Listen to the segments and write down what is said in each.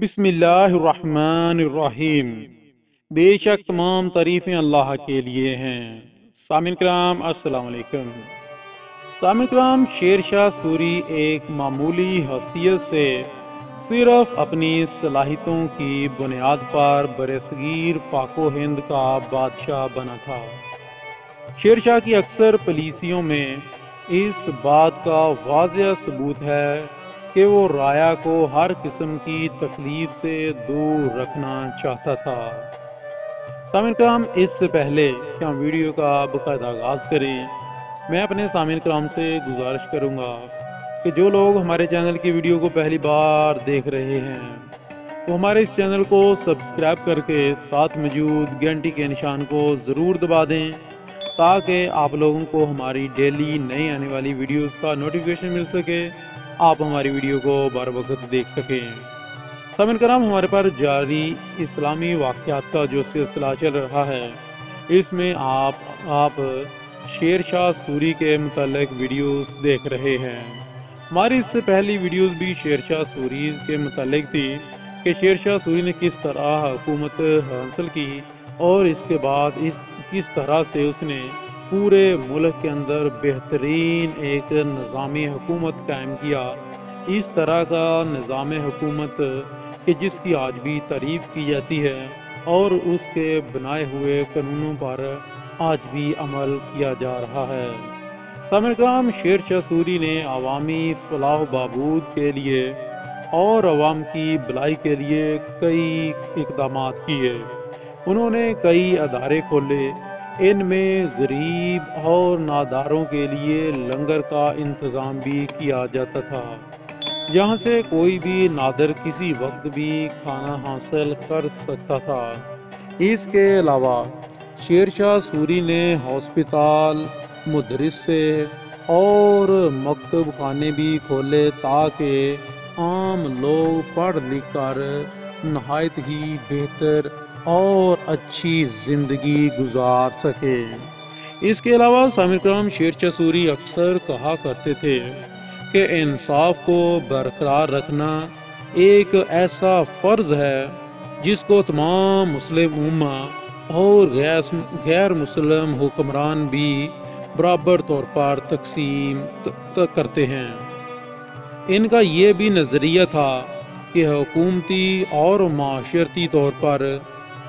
بسم اللہ الرحمن الرحیم۔ بے شک تمام تعریفیں اللہ کے لیے ہیں۔ سامعین کرام السلام علیکم۔ سامعین کرام، شیر شاہ سوری ایک معمولی حیثیت سے صرف اپنی صلاحیتوں کی بنیاد پر برصغیر پاک و ہند کا بادشاہ بنا تھا۔ شیر شاہ کی اکثر پالیسیوں میں اس بات کا واضح ثبوت ہے کہ وہ رایا کو ہر قسم کی تکلیف سے دور رکھنا چاہتا تھا۔ سامعین کرام، اس سے پہلے کہ ہم ویڈیو کا باقاعدہ آغاز کریں، میں اپنے سامعین کرام سے گزارش کروں گا کہ جو لوگ ہمارے چینل کی ویڈیو کو پہلی بار دیکھ رہے ہیں وہ ہمارے اس چینل کو سبسکرائب کر کے ساتھ موجود گھنٹی کے نشان کو ضرور دبا دیں تاکہ آپ لوگوں کو ہماری ڈیلی نئی آنے والی ویڈیوز کا نوٹیفیکیشن مل سکے، آپ ہماری ویڈیو کو بار وقت دیکھ سکیں۔ سامعین کرام، ہمارے پر جاری اسلامی واقعات کا جو سلسلہ چل رہا ہے، اس میں آپ شیر شاہ سوری کے متعلق ویڈیوز دیکھ رہے ہیں۔ ہماری اس سے پہلی ویڈیوز بھی شیر شاہ سوری کے متعلق تھی کہ شیر شاہ سوری نے کس طرح حکومت حاصل کی اور اس کے بعد کس طرح سے اس نے پورے ملک کے اندر بہترین ایک نظام حکومت قائم کیا۔ اس طرح کا نظام حکومت کہ جس کی آج بھی تعریف کی جاتی ہے اور اس کے بنائے ہوئے قانونوں پر آج بھی عمل کیا جا رہا ہے۔ سامعین کرام، شیر شاہ سوری نے عوامی فلاح و بہبود کے لیے اور عوام کی بھلائی کے لیے کئی اقدامات کیے۔ انہوں نے کئی ادارے کھولے، ان میں غریب اور ناداروں کے لیے لنگر کا انتظام بھی کیا جاتا تھا، جہاں سے کوئی بھی نادر کسی وقت بھی کھانا حاصل کر سکتا تھا۔ اس کے علاوہ شیر شاہ سوری نے ہسپتال، مدرسے اور مکتب خانے بھی کھولے تاکہ عام لوگ پڑھ لکھ کر نہایت ہی بہتر اور اچھی زندگی گزار سکے۔ اس کے علاوہ سامعین کرام، شیر شاہ سوری اکثر کہا کرتے تھے کہ انصاف کو برقرار رکھنا ایک ایسا فرض ہے جس کو تمام مسلم امہ اور غیر مسلم حکمران بھی برابر طور پر تقسیم کرتے ہیں۔ ان کا یہ بھی نظریہ تھا کہ حکومتی اور معاشرتی طور پر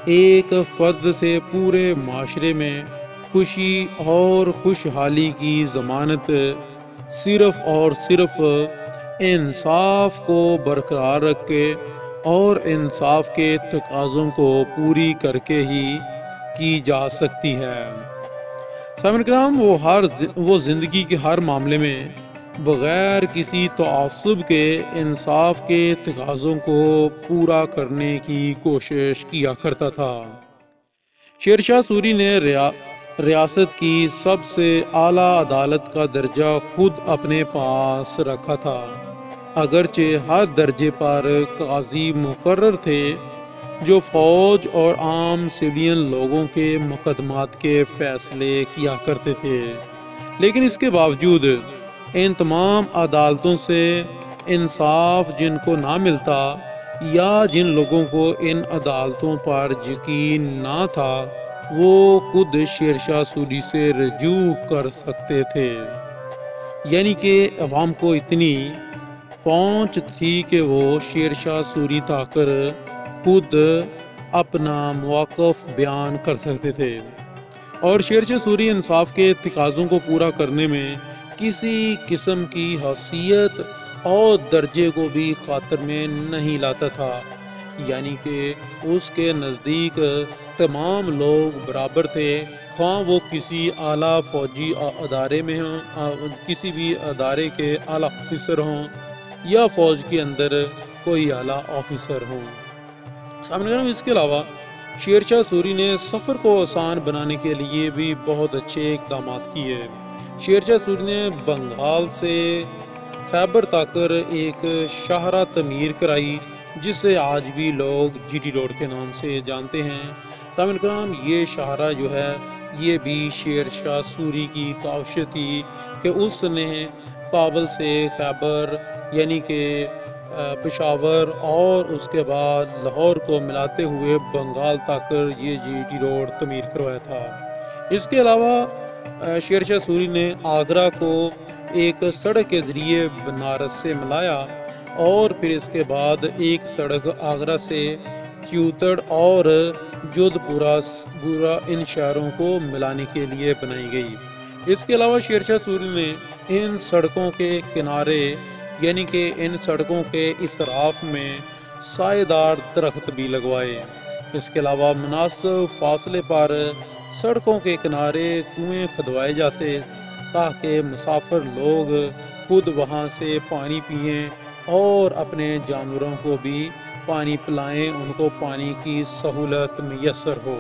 ایک فرد سے پورے معاشرے میں خوشی اور خوشحالی کی ضمانت صرف اور صرف انصاف کو برقرار رکھ کے اور انصاف کے تقاضوں کو پوری کر کے ہی کی جا سکتی ہے۔ سامعین کرام، وہ زندگی کے ہر معاملے میں بغیر کسی تعصب کے انصاف کے تقاضوں کو پورا کرنے کی کوشش کیا کرتا تھا۔ شیر شاہ سوری نے ریاست کی سب سے اعلیٰ عدالت کا درجہ خود اپنے پاس رکھا تھا، اگرچہ ہر درجے پر قاضی مقرر تھے جو فوج اور عام سویلین لوگوں کے مقدمات کے فیصلے کیا کرتے تھے، لیکن اس کے باوجود ان تمام عدالتوں سے انصاف جن کو نہ ملتا یا جن لوگوں کو ان عدالتوں پر یقین نہ تھا، وہ خود شیر شاہ سوری سے رجوع کر سکتے تھے۔ یعنی کہ عوام کو اتنی پہنچ تھی کہ وہ شیر شاہ سوری تک خود اپنا موقف بیان کر سکتے تھے، اور شیر شاہ سوری انصاف کے تقاضوں کو پورا کرنے میں کسی قسم کی حیثیت اور درجے کو بھی خاطر میں نہیں لاتا تھا۔ یعنی کہ اس کے نزدیک تمام لوگ برابر تھے، خواہ وہ کسی اعلیٰ فوجی ادارے میں ہوں، کسی بھی ادارے کے اعلیٰ آفیسر ہوں یا فوج کے اندر کوئی اعلیٰ آفیسر ہوں۔ سامعین، اس کے علاوہ شیر شاہ سوری نے سفر کو آسان بنانے کے لیے بھی بہت اچھے اقدامات کیے۔ شیر شاہ سوری نے بنگال سے خیبر تک ایک شاہراہ تعمیر کرائی جسے آج بھی لوگ جی ٹی روڈ کے نام سے جانتے ہیں۔ سامعین کرام، یہ شاہراہ جو ہے یہ بھی شیر شاہ سوری کی کاوش تھی کہ اس نے کابل سے خیبر یعنی کہ پشاور اور اس کے بعد لاہور کو ملاتے ہوئے بنگال تک یہ جی ٹی روڈ تعمیر کروایا تھا۔ اس کے علاوہ شیر شاہ سوری نے آگرہ کو ایک سڑک کے ذریعے بنارس سے ملایا اور پھر اس کے بعد ایک سڑک آگرہ سے چیوتڑ اور جودھ پورہ ان شہروں کو ملانے کے لیے بنائی گئی۔ اس کے علاوہ شیر شاہ سوری نے ان سڑکوں کے کنارے یعنی کہ ان سڑکوں کے اطراف میں سائے دار درخت بھی لگوائے۔ اس کے علاوہ مناسب فاصلے پر سڑکوں کے کنارے کنویں کھدوائے جاتے تاکہ مسافر لوگ خود وہاں سے پانی پئیں اور اپنے جانوروں کو بھی پانی پلائیں، ان کو پانی کی سہولت میسر ہو۔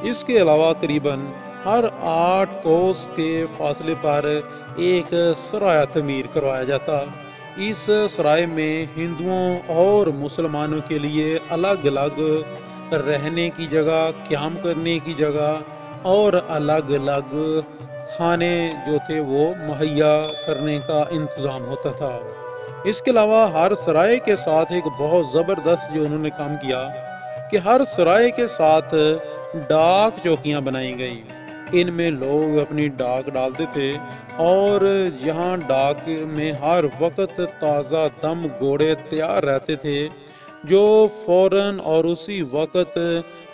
اس کے علاوہ قریباً ہر 8 کوس کے فاصلے پر ایک سرایہ تعمیر کروایا جاتا۔ اس سرائے میں ہندوؤں اور مسلمانوں کے لیے الگ الگ رہنے کی جگہ، قیام کرنے کی جگہ اور الگ الگ کھانے جو تھے وہ مہیا کرنے کا انتظام ہوتا تھا۔ اس کے علاوہ ہر سرائے کے ساتھ ایک بہت زبردست جو انہوں نے کام کیا کہ ہر سرائے کے ساتھ ڈاک چوکیاں بنائی گئی۔ ان میں لوگ اپنی ڈاک ڈالتے تھے اور یہاں ڈاک میں ہر وقت تازہ دم گھوڑے تیار رہتے تھے جو فوراً اور اسی وقت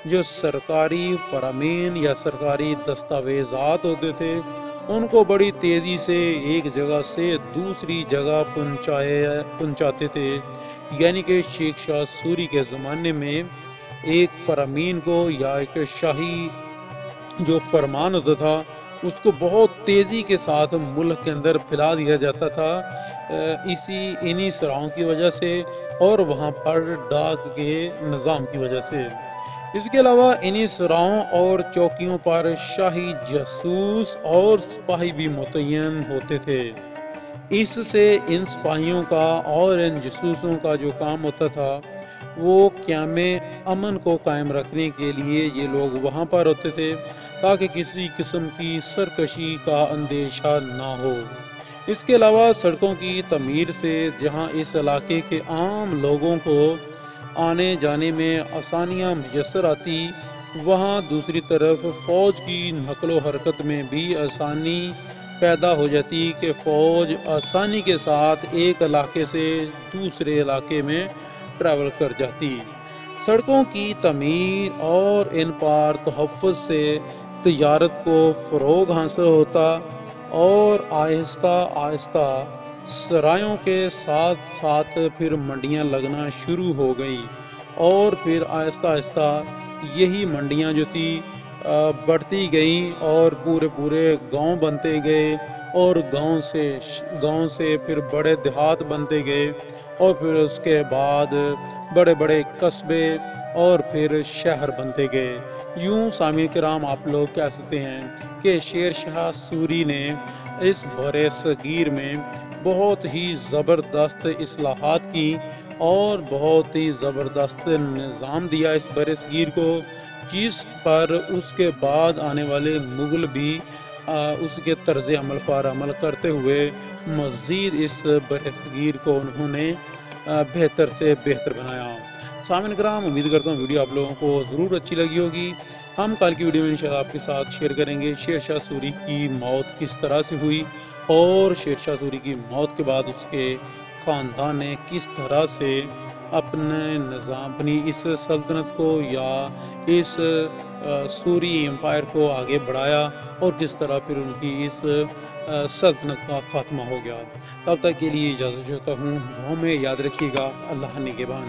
جو سرکاری فرامین یا سرکاری دستاویزات ہوتے تھے ان کو بڑی تیزی سے ایک جگہ سے دوسری جگہ پہنچاتے تھے۔ یعنی کہ شیخ شاہ سوری کے زمانے میں ایک فرامین کو یا ایک شاہی جو فرمان ہوتا تھا اس کو بہت تیزی کے ساتھ ملک کے اندر پھیلا دیا جاتا تھا انہی سراہوں کی وجہ سے اور وہاں پر ڈاک کے نظام کی وجہ سے۔ اس کے علاوہ انہی سراہوں اور چوکیوں پر شاہی جاسوس اور سپاہی بھی متعین ہوتے تھے۔ اس سے ان سپاہیوں کا اور ان جاسوسوں کا جو کام ہوتا تھا وہ قیام امن کو قائم رکھنے کے لیے یہ لوگ وہاں پر ہوتے تھے تاکہ کسی قسم کی سرکشی کا اندیشہ نہ ہو۔ اس کے علاوہ سڑکوں کی تعمیر سے جہاں اس علاقے کے عام لوگوں کو آنے جانے میں آسانیاں میسر آتی، وہاں دوسری طرف فوج کی نقل و حرکت میں بھی آسانی پیدا ہو جاتی کہ فوج آسانی کے ساتھ ایک علاقے سے دوسرے علاقے میں ٹریول کر جاتی۔ سڑکوں کی تعمیر اور ان پر تحفظ سے تجارت کو فروغ حاصل ہوتا اور آہستہ آہستہ سرایوں کے ساتھ ساتھ پھر منڈیاں لگنا شروع ہو گئیں اور پھر آہستہ آہستہ یہی منڈیاں جو تھی بڑھتی گئیں اور پورے گاؤں بنتے گئے اور گاؤں سے پھر بڑے دیہات بنتے گئے اور پھر اس کے بعد بڑے بڑے قصبے اور پھر شہر بنتے گئے۔ یوں سامعین کرام آپ لوگ کہہ سکتے ہیں کہ شیر شاہ سوری نے اس برِ صغیر میں بہت ہی زبردست اصلاحات کی اور بہت ہی زبردست نظام دیا اس برِ صغیر کو، جس پر اس کے بعد آنے والے مغل بھی اس کے طرز عمل پر عمل کرتے ہوئے مزید اس برِ صغیر کو انہوں نے بہتر سے بہتر بنایا۔ سامعین کرام امید کرتا ہوں ویڈیو آپ لوگوں کو ضرور اچھی لگی ہوگی۔ ہم کل کی ویڈیو میں انشاءاللہ آپ کے ساتھ شیئر کریں گے شیر شاہ سوری کی موت کس طرح سے ہوئی اور شیر شاہ سوری کی موت کے بعد اس کے خاندان نے کس طرح سے اپنی اس سلطنت کو یا اس سوری امپائر کو آگے بڑھایا اور کس طرح پھر ان کی اس سلطنت کا خاتمہ ہو گیا۔ تب تک کے لیے اجازت چاہتا ہوں، دعاؤں میں یاد رکھیے گا۔ اللہ نگہبان۔